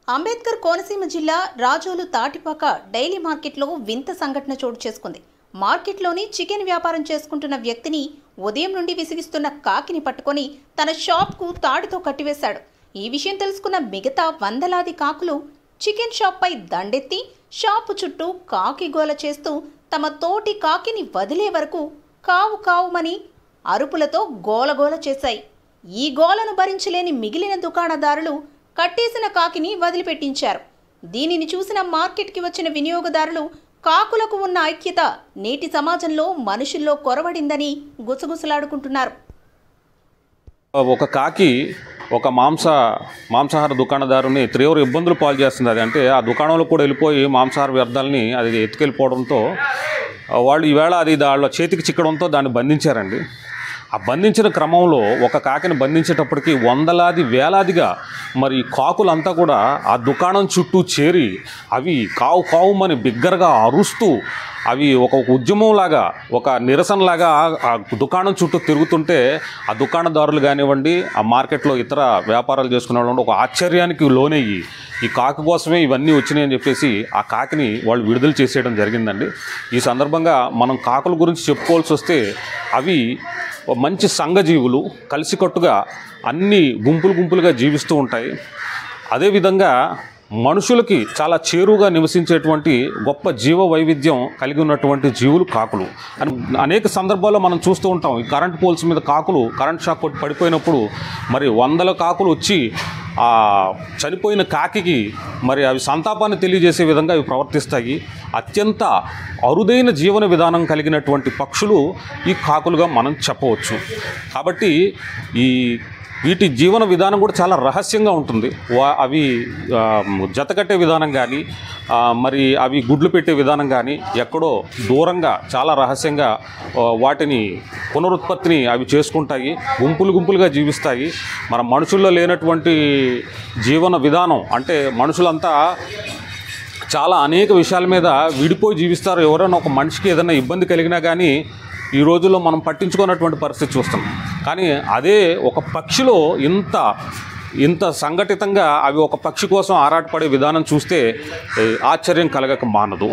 అంబేద్కర్ కోనసీమ జిల్లా రాజోలు తాటిపాక డైలీ మార్కెట్లో వింత సంఘటన చోటు చేసుకుంది. మార్కెట్లోని చికెన్ వ్యాపారం చేసుకుంటున్న వ్యక్తిని ఉదయం నుండి విసిగిస్తున్న కాకిని పట్టుకొని తన షాప్కు తాడుతో కట్టివేశాడు. ఈ విషయం తెలుసుకున్న మిగతా వందలాది కాకులు చికెన్ షాప్పై దండెత్తి షాపు చుట్టూ కాకి గోల చేస్తూ తమ తోటి కాకిని వదిలే వరకు కావు కావుమని అరుపులతో గోలగోల చేశాయి. ఈ గోలను భరించలేని మిగిలిన దుకాణదారులు కట్టేసిన కాకిని వదిలిపెట్టించారు. దీనిని చూసిన మార్కెట్కి వచ్చిన వినియోగదారులు కాకులకు ఉన్న ఐక్యత నేటి సమాజంలో మనుషుల్లో కొరవడిందని గుసగుసలాడుకుంటున్నారు. ఒక కాకి ఒక మాంసాహార దుకాణదారుని తీవ్ర ఇబ్బందులు పాలు చేస్తుంది. అది అంటే ఆ దుకాణంలో కూడా వెళ్ళిపోయి మాంసాహార వ్యర్థాలని అది ఎత్తుకెళ్ళిపోవడంతో వాళ్ళు ఈవేళ అది వాళ్ళ చేతికి చిక్కడంతో దాన్ని బంధించారండి. ఆ బంధించిన క్రమంలో ఒక కాకిని బంధించేటప్పటికి వందలాది వేలాదిగా మరి కాకులంతా కూడా ఆ దుకాణం చుట్టూ చేరి అవి కావు కావుమని బిగ్గరగా అరుస్తూ అవి ఒక ఉద్యమంలాగా ఒక నిరసనలాగా ఆ దుకాణం చుట్టూ తిరుగుతుంటే ఆ దుకాణదారులు కానివ్వండి, ఆ మార్కెట్లో ఇతర వ్యాపారాలు చేసుకునే వాళ్ళు ఒక ఆశ్చర్యానికి లోనయ్యి ఈ కాకి కోసమే ఇవన్నీ వచ్చినాయి అని చెప్పేసి ఆ కాకిని వాళ్ళు విడుదల చేసేయడం జరిగిందండి. ఈ సందర్భంగా మనం కాకుల గురించి చెప్పుకోవాల్సి వస్తే అవి మంచి సంఘజీవులు, కలిసికట్టుగా అన్ని గుంపులుగా జీవిస్తూ ఉంటాయి. అదేవిధంగా మనుషులకి చాలా చేరువుగా నివసించేటువంటి గొప్ప జీవ వైవిధ్యం కలిగి ఉన్నటువంటి జీవులు కాకులు అని అనేక సందర్భాల్లో మనం చూస్తూ ఉంటాం. ఈ కరెంట్ పోల్స్ మీద కాకులు కరెంట్ షాక్ కొట్టి పడిపోయినప్పుడు మరి వందల కాకులు వచ్చి ఆ చనిపోయిన కాకికి మరి అవి సంతాపాన్ని తెలియజేసే విధంగా అవి ప్రవర్తిస్తాయి. అత్యంత అరుదైన జీవన విధానం కలిగినటువంటి పక్షులు ఈ కాకులుగా మనం చెప్పవచ్చు. కాబట్టి వీటి జీవన విధానం కూడా చాలా రహస్యంగా ఉంటుంది. అవి జతకట్టే విధానం కానీ మరి అవి గుడ్లు పెట్టే విధానం కానీ ఎక్కడో దూరంగా చాలా రహస్యంగా వాటిని పునరుత్పత్తిని అవి చేసుకుంటాయి. గుంపులుగా జీవిస్తాయి. మన మనుషుల్లో లేనటువంటి జీవన విధానం అంటే మనుషులంతా చాలా అనేక విషయాల మీద విడిపోయి జీవిస్తారు. ఎవరైనా ఒక మనిషికి ఏదైనా ఇబ్బంది కలిగినా కానీ ఈ రోజుల్లో మనం పట్టించుకున్నటువంటి పరిస్థితి చూస్తాం. కానీ అదే ఒక పక్షిలో ఇంత సంఘటితంగా అవి ఒక పక్షి కోసం ఆరాటపడే విధానం చూస్తే ఆశ్చర్యం కలగక మానదు.